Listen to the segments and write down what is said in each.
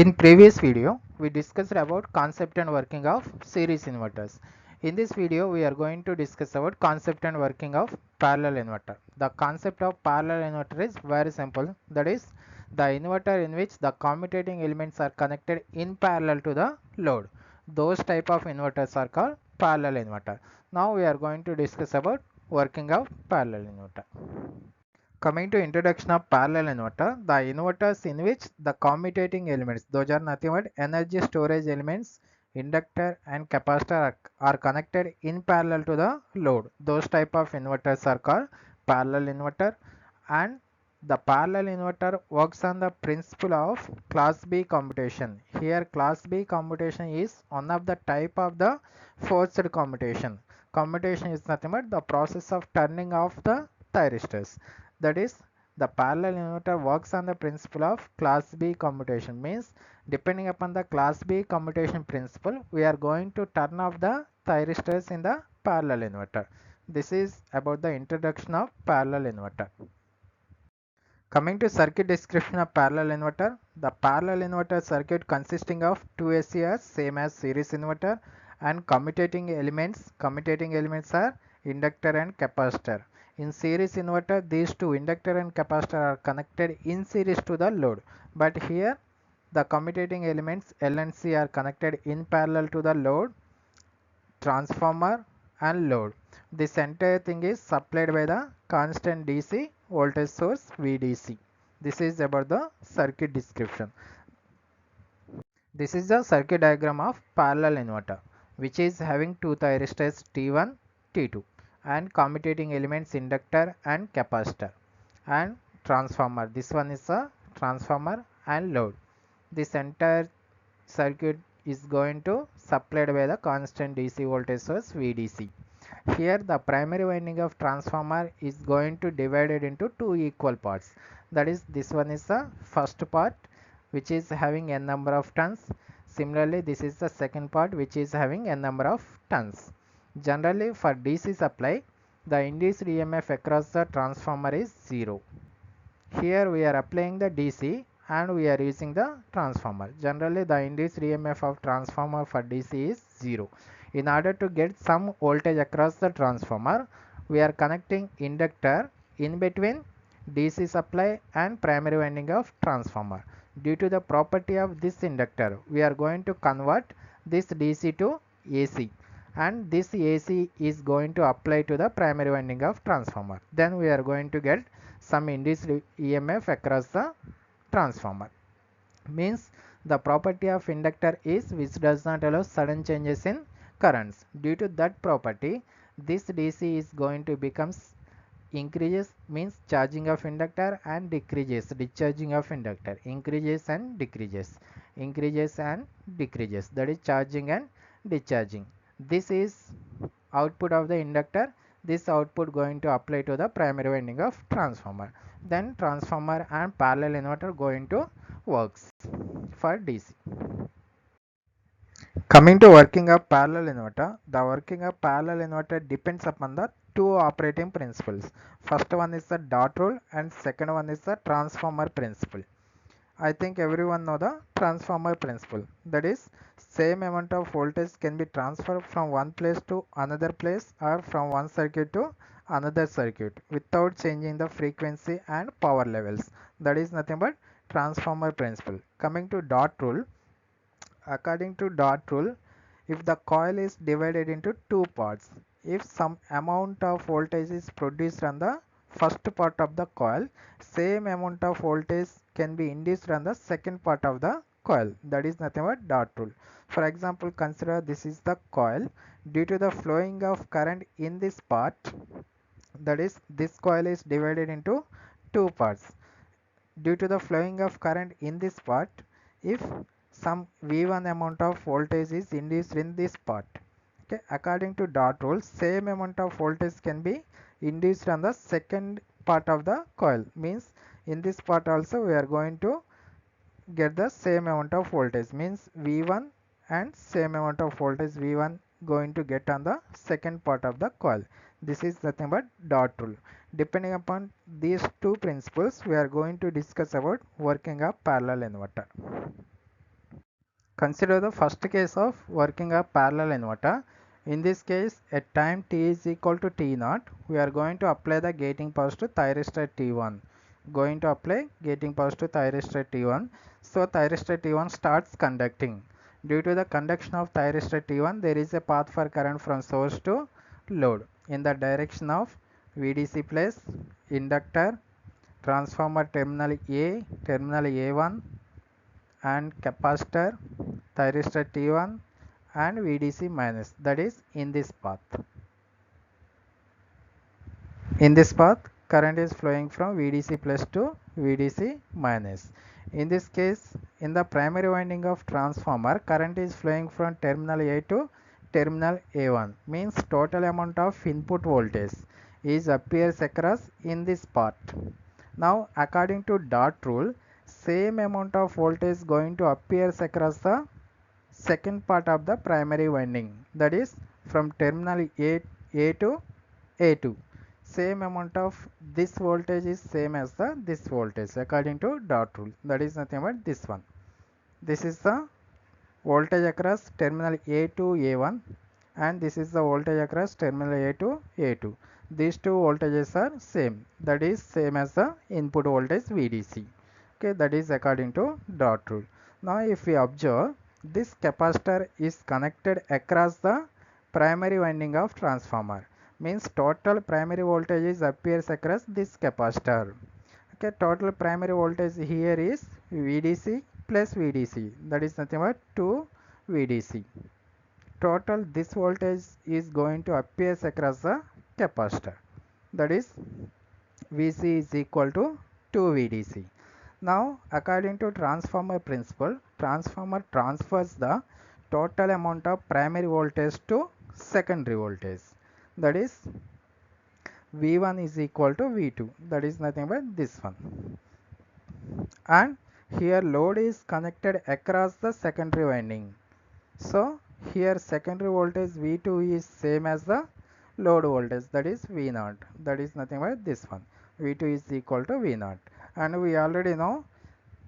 In previous video, we discussed about concept and working of series inverters. In this video, we are going to discuss about concept and working of parallel inverter. The concept of parallel inverter is very simple. That is the inverter in which the commutating elements are connected in parallel to the load. Those type of inverters are called parallel inverter. Now we are going to discuss about working of parallel inverter. Coming to introduction of parallel inverter, the inverters in which the commutating elements, those are nothing but energy storage elements, inductor and capacitor are connected in parallel to the load. Those type of inverters are called parallel inverter, and the parallel inverter works on the principle of class B commutation. Here class B commutation is one of the type of the forced commutation. Commutation is nothing but the process of turning off the thyristors. That is, the parallel inverter works on the principle of class B commutation. Means depending upon the class B commutation principle, we are going to turn off the thyristors in the parallel inverter. This is about the introduction of parallel inverter. Coming to circuit description of parallel inverter, the parallel inverter circuit consisting of two SCRs same as series inverter and commutating elements. Commutating elements are inductor and capacitor. In series inverter, these two inductor and capacitor are connected in series to the load. But here the commutating elements L and C are connected in parallel to the load, transformer and load. This entire thing is supplied by the constant DC voltage source VDC. This is about the circuit description. This is the circuit diagram of parallel inverter, which is having two thyristors T1, T2 and commutating elements inductor and capacitor and transformer. This one is a transformer and load. This entire circuit is going to supplied by the constant DC voltage source VDC. Here the primary winding of transformer is going to divided into two equal parts. That is, this one is the first part which is having n number of turns. Similarly, this is the second part which is having n number of turns. Generally, for DC supply, the induced EMF across the transformer is 0. Here we are applying the DC and we are using the transformer. Generally the induced EMF of transformer for DC is 0. In order to get some voltage across the transformer, we are connecting inductor in between DC supply and primary winding of transformer. Due to the property of this inductor, we are going to convert this DC to AC, and this AC is going to apply to the primary winding of transformer. Then we are going to get some induced EMF across the transformer. Means the property of inductor is which does not allow sudden changes in currents. Due to that property, this DC is going to becomes increases means charging of inductor and decreases discharging of inductor, increases and decreases, increases and decreases, that is charging and discharging. This is output of the inductor. This output going to apply to the primary winding of transformer. Then transformer and parallel inverter going to works for DC. Coming to working of parallel inverter, the working of parallel inverter depends upon the two operating principles. First one is the dot rule and second one is the transformer principle. I think everyone know the transformer principle. That is, same amount of voltage can be transferred from one place to another place or from one circuit to another circuit without changing the frequency and power levels. That is nothing but transformer principle. Coming to dot rule, according to dot rule, if the coil is divided into two parts, if some amount of voltage is produced on the first part of the coil, same amount of voltage can be induced on the second part of the coil. That is nothing but dot rule. For example, consider this is the coil. Due to the flowing of current in this part, that is, this coil is divided into two parts. Due to the flowing of current in this part, if some V1 amount of voltage is induced in this part, okay, according to dot rule, same amount of voltage can be induced on the second part of the coil. Means in this part also we are going to get the same amount of voltage, means V1 and same amount of voltage V1 going to get on the second part of the coil. This is nothing but dot rule. Depending upon these two principles, we are going to discuss about working of parallel inverter. Consider the first case of working a parallel inverter. In this case, at time t is equal to t0, we are going to apply the gating pulse to thyristor T1. Going to apply gating pulse to thyristor T1. So thyristor T1 starts conducting. Due to the conduction of thyristor T1, there is a path for current from source to load in the direction of VDC plus inductor, transformer terminal A, terminal A1, and capacitor, thyristor T1 and VDC minus, that is in this path. In this path, current is flowing from VDC plus to VDC minus. In this case, in the primary winding of transformer, current is flowing from terminal A to terminal A1, means total amount of input voltage is appears across in this part. Now according to dot rule, same amount of voltage going to appears across the second part of the primary winding, that is from terminal A to A2. Same amount of this voltage is same as the this voltage according to dot rule, that is nothing but this one. This is the voltage across terminal A to A1 and this is the voltage across terminal A to A2. These two voltages are same, that is same as the input voltage VDC. Okay, that is according to dot rule. Now if we observe, this capacitor is connected across the primary winding of transformer, means total primary voltage is appears across this capacitor. Okay, total primary voltage here is VDC plus VDC, that is nothing but 2 VDC. Total this voltage is going to appear across the capacitor, that is VC is equal to 2 VDC. Now according to transformer principle, transformer transfers the total amount of primary voltage to secondary voltage, that is V1 is equal to V2, that is nothing but this one. And here load is connected across the secondary winding. So here secondary voltage V2 is same as the load voltage, that is V0, that is nothing but this one. V2 is equal to V0, and we already know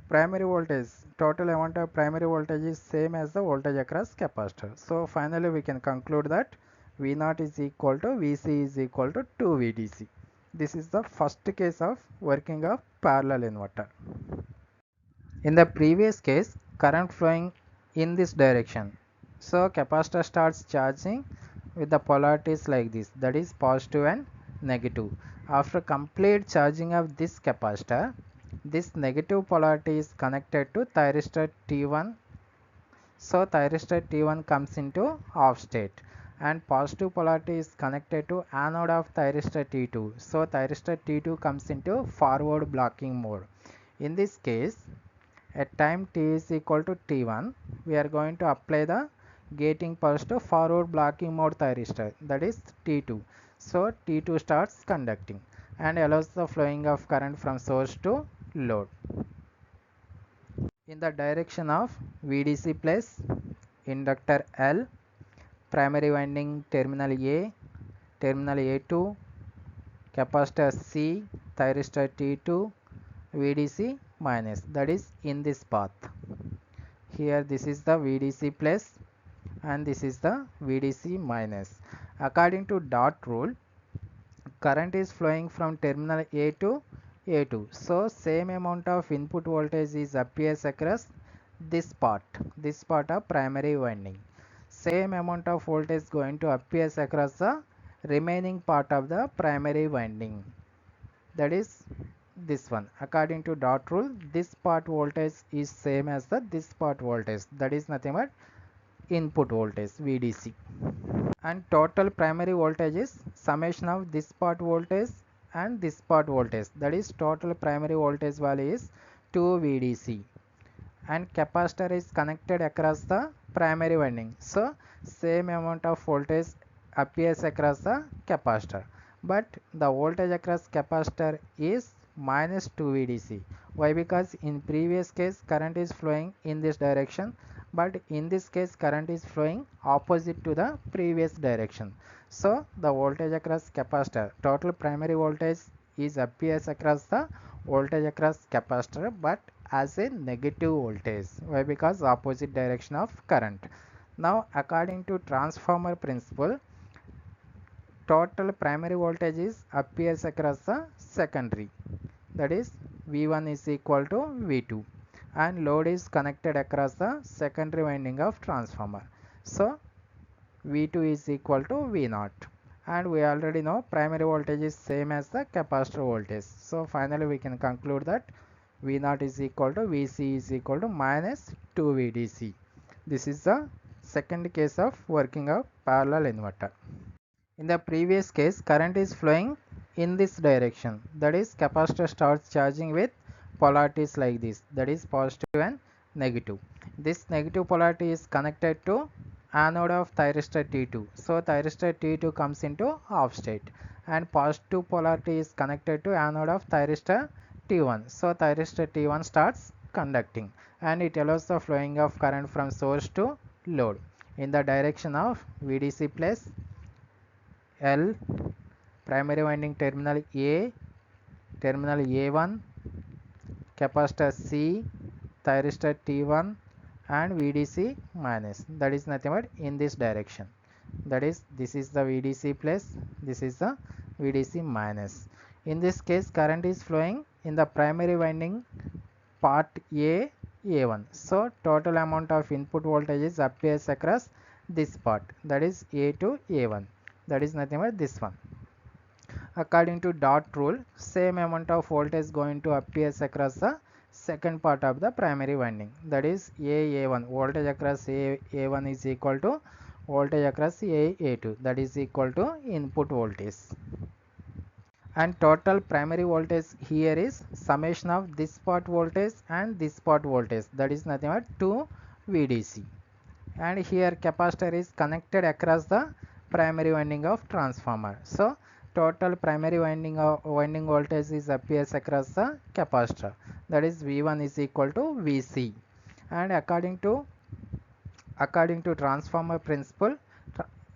primary voltage, total amount of primary voltage is same as the voltage across capacitor. So finally we can conclude that V0 is equal to Vc is equal to 2 VDC. This is the first case of working of parallel inverter. In the previous case, current flowing in this direction. So capacitor starts charging with the polarities like this, that is positive and negative. After complete charging of this capacitor, this negative polarity is connected to thyristor T1. So thyristor T1 comes into off state and positive polarity is connected to anode of thyristor T2. So thyristor T2 comes into forward blocking mode. In this case, at time t is equal to T1, we are going to apply the gating pulse to forward blocking mode thyristor, that is T2. So T2 starts conducting and allows the flowing of current from source to load in the direction of VDC plus inductor L, primary winding terminal A, terminal A2, capacitor C, thyristor T2, VDC minus, that is in this path. Here this is the VDC plus and this is the VDC minus. According to dot rule, current is flowing from terminal A to A2. So same amount of input voltage is appears across this part of primary winding. Same amount of voltage going to appears across the remaining part of the primary winding, that is this one. According to dot rule, this part voltage is same as the this part voltage, that is nothing but input voltage VDC, and total primary voltage is summation of this part voltage and this part voltage, that is total primary voltage value is 2 VDC, and capacitor is connected across the primary winding. So same amount of voltage appears across the capacitor, but the voltage across capacitor is minus 2 VDC. Why? Because in previous case current is flowing in this direction, but in this case current is flowing opposite to the previous direction. So the voltage across capacitor, total primary voltage is appears across the voltage across capacitor, but as a negative voltage. Why? Because opposite direction of current. Now according to transformer principle, total primary voltage is appears across the secondary, that is V1 is equal to V2, and load is connected across the secondary winding of transformer. So V2 is equal to V0, and we already know primary voltage is same as the capacitor voltage. So finally we can conclude that V0 is equal to Vc is equal to minus 2 VDC. This is the second case of working of parallel inverter. In the previous case, current is flowing in this direction, that is capacitor starts charging with polarities like this, that is positive and negative. This negative polarity is connected to anode of thyristor T2. So thyristor T2 comes into off state, and positive polarity is connected to anode of thyristor T1. So thyristor T1 starts conducting, and it allows the flowing of current from source to load in the direction of VDC plus L, primary winding terminal A, terminal A1, capacitor C, thyristor T1, and VDC minus. That is nothing but in this direction. That is, this is the VDC plus, this is the VDC minus. In this case, current is flowing in the primary winding part A, A1. So total amount of input voltages appears across this part, that is A to A1. That is nothing but this one. According to dot rule, same amount of voltage going to appears across the second part of the primary winding, that is A1. Voltage across A1 is equal to voltage across A2, that is equal to input voltage. And total primary voltage here is summation of this part voltage and this part voltage, that is nothing but 2 VDC. And here capacitor is connected across the primary winding of transformer. So total primary winding voltage is appears across the capacitor, that is V1 is equal to Vc. And according to transformer principle,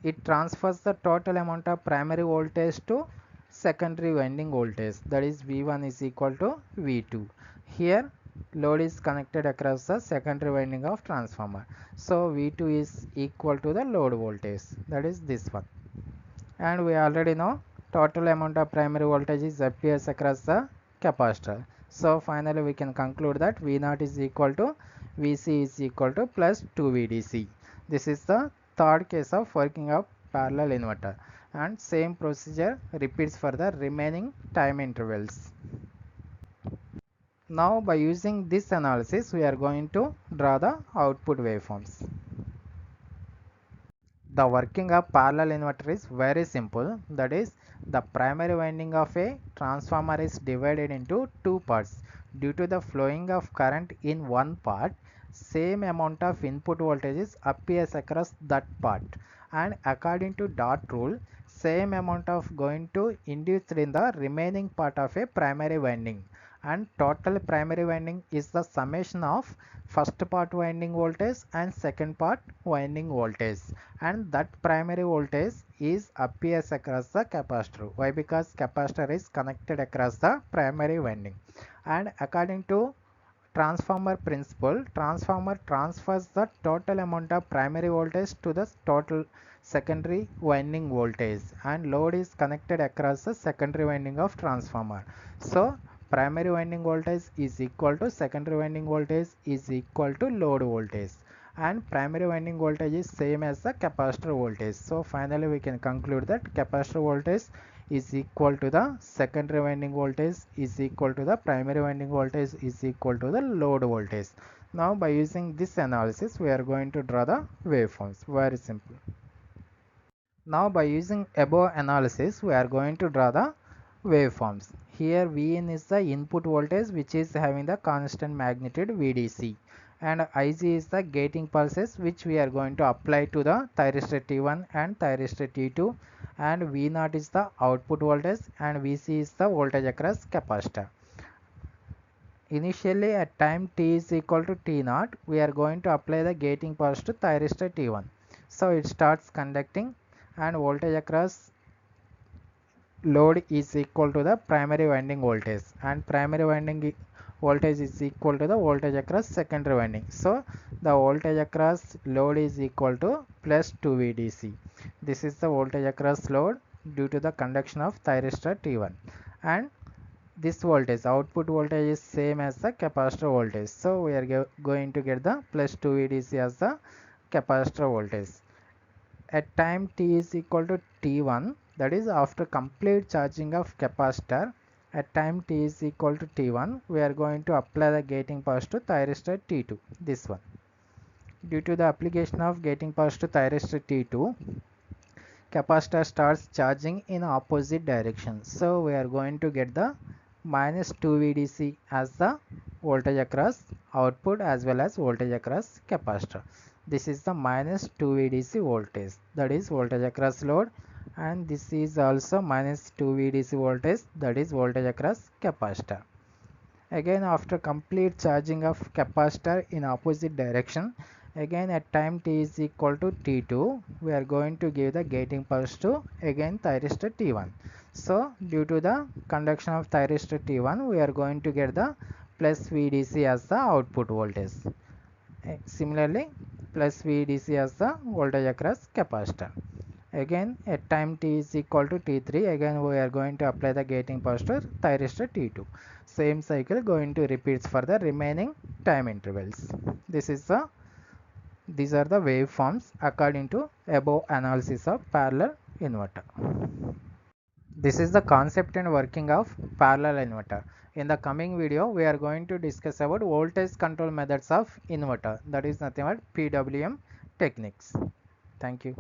it transfers the total amount of primary voltage to secondary winding voltage, that is V1 is equal to V2. Here load is connected across the secondary winding of transformer, so V2 is equal to the load voltage, that is this one. And we already know total amount of primary voltage is appears across the capacitor. So finally we can conclude that V0 is equal to Vc is equal to plus 2 VDC. This is the third case of working of parallel inverter, and same procedure repeats for the remaining time intervals. Now by using this analysis we are going to draw the output waveforms. The working of parallel inverter is very simple, that is the primary winding of a transformer is divided into two parts. Due to the flowing of current in one part, same amount of input voltages appears across that part, and according to dot rule, same amount of going to induced in the remaining part of a primary winding, and total primary winding is the summation of first part winding voltage and second part winding voltage, and that primary voltage is appears across the capacitor. Why? Because capacitor is connected across the primary winding. And according to transformer principle, transformer transfers the total amount of primary voltage to the total secondary winding voltage, and load is connected across the secondary winding of transformer. So primary winding voltage is equal to secondary winding voltage is equal to load voltage, and primary winding voltage is same as the capacitor voltage. So finally we can conclude that capacitor voltage is equal to the secondary winding voltage is equal to the primary winding voltage is equal to the load voltage. Now by using this analysis we are going to draw the waveforms. Very simple. Now by using above analysis we are going to draw the waveforms. Here Vin is the input voltage which is having the constant magnitude VDC, and Ig is the gating pulses which we are going to apply to the thyristor T1 and thyristor T2, and V0 is the output voltage and Vc is the voltage across capacitor. Initially at time t is equal to T0 we are going to apply the gating pulse to thyristor T1. So it starts conducting, and voltage across load is equal to the primary winding voltage, and primary winding voltage is equal to the voltage across secondary winding. So the voltage across load is equal to plus 2 VDC. This is the voltage across load due to the conduction of thyristor T1, and this voltage, output voltage, is same as the capacitor voltage. So we are going to get the plus 2 VDC as the capacitor voltage. At time t is equal to t1, that is after complete charging of capacitor, at time t is equal to t1, we are going to apply the gating pulse to thyristor T2, this one. Due to the application of gating pulse to thyristor T2, capacitor starts charging in opposite direction. So we are going to get the minus 2 VDC as the voltage across output as well as voltage across capacitor. This is the minus 2 VDC voltage, that is voltage across load, and this is also minus 2 VDC voltage, that is voltage across capacitor. Again, after complete charging of capacitor in opposite direction, again at time t is equal to t2, we are going to give the gating pulse to again thyristor T1. So due to the conduction of thyristor T1, we are going to get the plus VDC as the output voltage. Similarly, plus VDC as the voltage across capacitor. Again at time t is equal to t3, again we are going to apply the gating pulse to thyristor T2. Same cycle going to repeats for the remaining time intervals. These are the waveforms according to above analysis of parallel inverter. This is the concept and working of parallel inverter. In the coming video, we are going to discuss about voltage control methods of inverter, that is nothing but PWM techniques. Thank you.